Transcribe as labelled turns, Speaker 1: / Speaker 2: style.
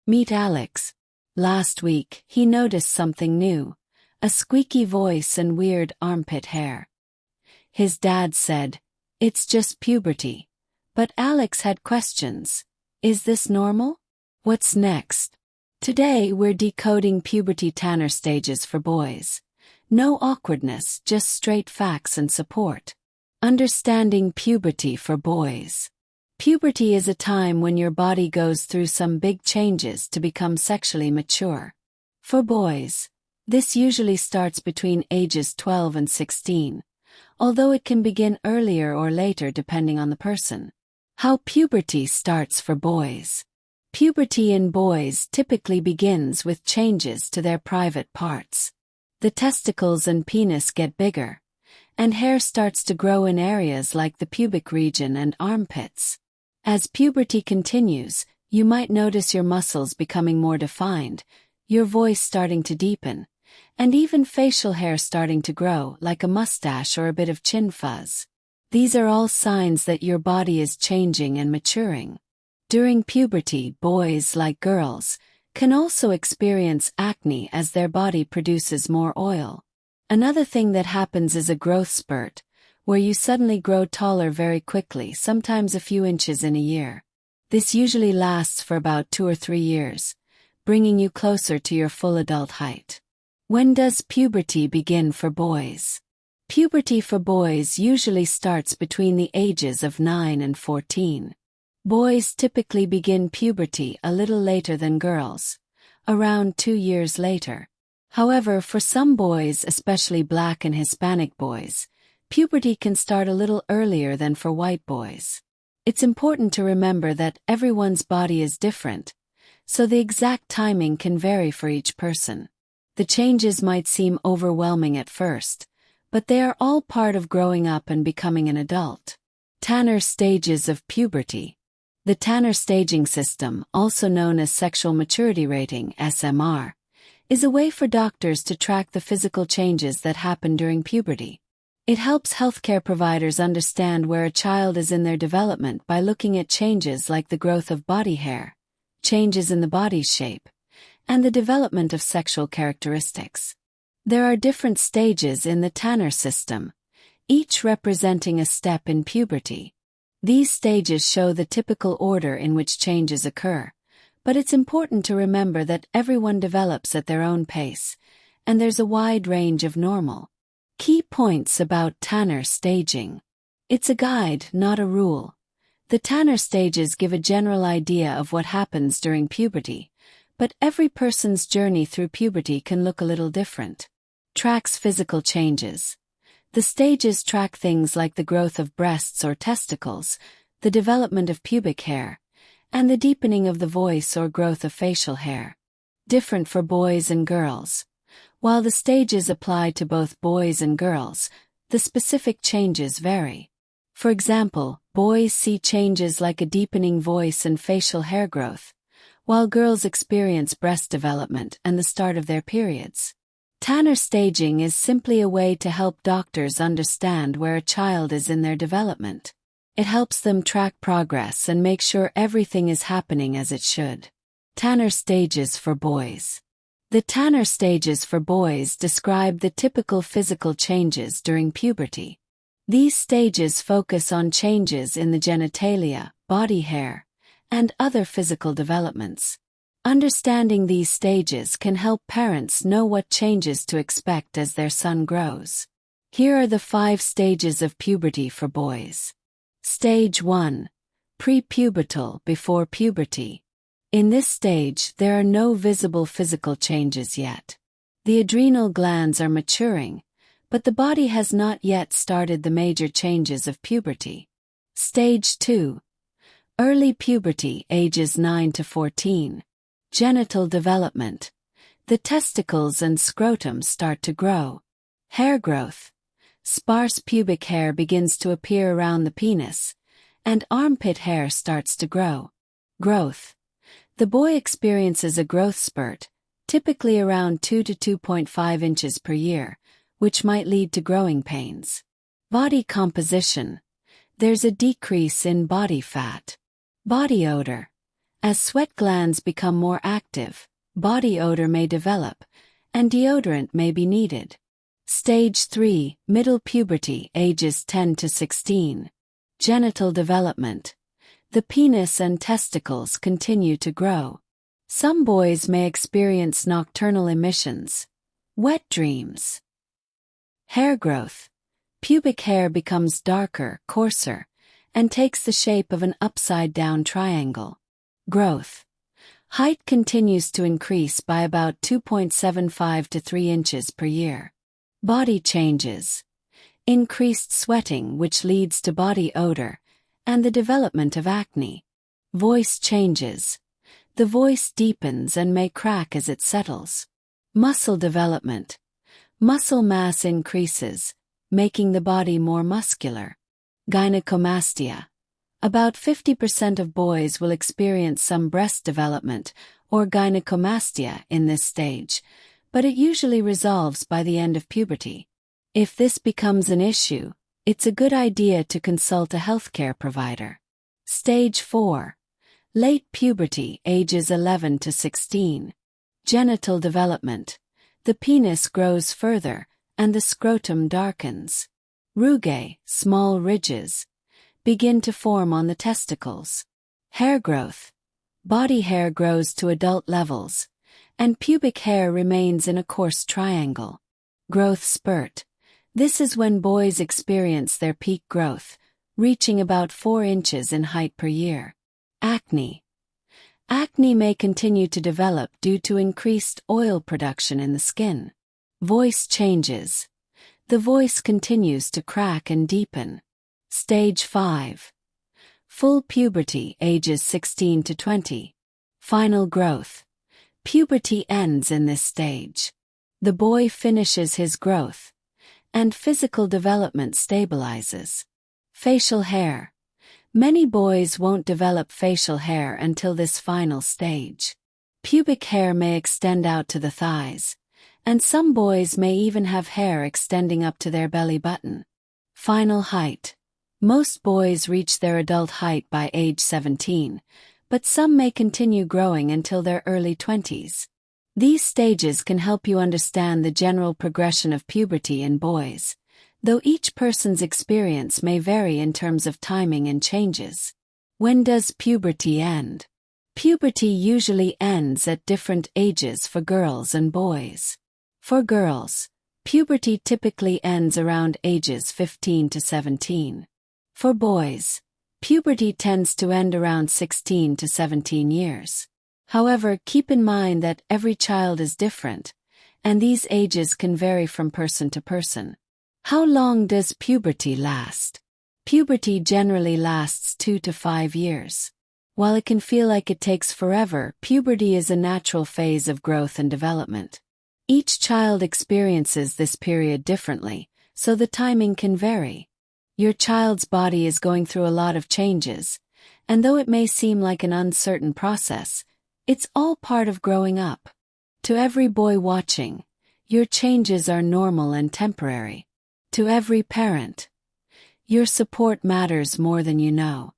Speaker 1: Meet Alex. Last week, he noticed something new: a squeaky voice and weird armpit hair. His dad said, "It's just puberty." But Alex had questions. Is this normal? What's next? Today we're decoding puberty Tanner stages for boys. No awkwardness, just straight facts and support. Understanding puberty for boys. Puberty is a time when your body goes through some big changes to become sexually mature. For boys, this usually starts between ages 12 and 16, although it can begin earlier or later depending on the person. How puberty starts for boys. Puberty in boys typically begins with changes to their private parts. The testicles and penis get bigger, and hair starts to grow in areas like the pubic region and armpits. As puberty continues, you might notice your muscles becoming more defined, your voice starting to deepen, and even facial hair starting to grow, like a mustache or a bit of chin fuzz. These are all signs that your body is changing and maturing. During puberty, boys, like girls, can also experience acne as their body produces more oil. Another thing that happens is a growth spurt, where you suddenly grow taller very quickly, sometimes a few inches in a year. This usually lasts for about 2 or 3 years, bringing you closer to your full adult height. When does puberty begin for boys? Puberty for boys usually starts between the ages of 9 and 14. Boys typically begin puberty a little later than girls, around 2 years later. However, for some boys, especially Black and Hispanic boys, puberty can start a little earlier than for white boys. It's important to remember that everyone's body is different, so the exact timing can vary for each person. The changes might seem overwhelming at first, but they are all part of growing up and becoming an adult. Tanner stages of puberty. The Tanner staging system, also known as sexual maturity rating (SMR), is a way for doctors to track the physical changes that happen during puberty. It helps healthcare providers understand where a child is in their development by looking at changes like the growth of body hair, changes in the body's shape, and the development of sexual characteristics. There are different stages in the Tanner system, each representing a step in puberty. These stages show the typical order in which changes occur, but it's important to remember that everyone develops at their own pace, and there's a wide range of normal. Key points about Tanner staging. It's a guide, not a rule. The Tanner stages give a general idea of what happens during puberty, but every person's journey through puberty can look a little different. Tracks physical changes. The stages track things like the growth of breasts or testicles, the development of pubic hair, and the deepening of the voice or growth of facial hair. Different for boys and girls. While the stages apply to both boys and girls, the specific changes vary. For example, boys see changes like a deepening voice and facial hair growth, while girls experience breast development and the start of their periods. Tanner staging is simply a way to help doctors understand where a child is in their development. It helps them track progress and make sure everything is happening as it should. Tanner stages for boys. The Tanner stages for boys describe the typical physical changes during puberty. These stages focus on changes in the genitalia, body hair, and other physical developments. Understanding these stages can help parents know what changes to expect as their son grows. Here are the 5 stages of puberty for boys. Stage 1. Pre-pubertal, before puberty. In this stage, there are no visible physical changes yet. The adrenal glands are maturing, but the body has not yet started the major changes of puberty. Stage 2. Early puberty, ages 9 to 14. Genital development. The testicles and scrotum start to grow. Hair growth. Sparse pubic hair begins to appear around the penis, and armpit hair starts to grow. Growth. The boy experiences a growth spurt, typically around 2 to 2.5 inches per year, which might lead to growing pains. Body composition. There's a decrease in body fat. Body odor. As sweat glands become more active, body odor may develop, and deodorant may be needed. Stage 3, middle puberty, ages 10 to 16. Genital development. The penis and testicles continue to grow. Some boys may experience nocturnal emissions, wet dreams. Hair growth. Pubic hair becomes darker, coarser, and takes the shape of an upside-down triangle. Growth. Height continues to increase by about 2.75 to 3 inches per year. Body changes. Increased sweating, which leads to body odor, and the development of acne. Voice changes. The voice deepens and may crack as it settles. Muscle development. Muscle mass increases, making the body more muscular. Gynecomastia. About 50% of boys will experience some breast development or gynecomastia in this stage, but it usually resolves by the end of puberty. If this becomes an issue, it's a good idea to consult a healthcare provider. Stage 4. Late puberty, ages 11 to 16. Genital development. The penis grows further, and the scrotum darkens. Rugae, small ridges, begin to form on the testicles. Hair growth. Body hair grows to adult levels, and pubic hair remains in a coarse triangle. Growth spurt. This is when boys experience their peak growth, reaching about 4 inches in height per year. Acne. Acne may continue to develop due to increased oil production in the skin. Voice changes. The voice continues to crack and deepen. Stage 5. Full puberty, ages 16 to 20. Final growth. Puberty ends in this stage. The boy finishes his growth, and physical development stabilizes. Facial hair. Many boys won't develop facial hair until this final stage. Pubic hair may extend out to the thighs, and some boys may even have hair extending up to their belly button. Final height. Most boys reach their adult height by age 17, but some may continue growing until their early 20s. These stages can help you understand the general progression of puberty in boys, though each person's experience may vary in terms of timing and changes. When does puberty end? Puberty usually ends at different ages for girls and boys. For girls, puberty typically ends around ages 15 to 17. For boys, puberty tends to end around 16 to 17 years. However, keep in mind that every child is different, and these ages can vary from person to person. How long does puberty last? Puberty generally lasts 2 to 5 years. While it can feel like it takes forever, puberty is a natural phase of growth and development. Each child experiences this period differently, so the timing can vary. Your child's body is going through a lot of changes, and though it may seem like an uncertain process, it's all part of growing up. To every boy watching, your changes are normal and temporary. To every parent, your support matters more than you know.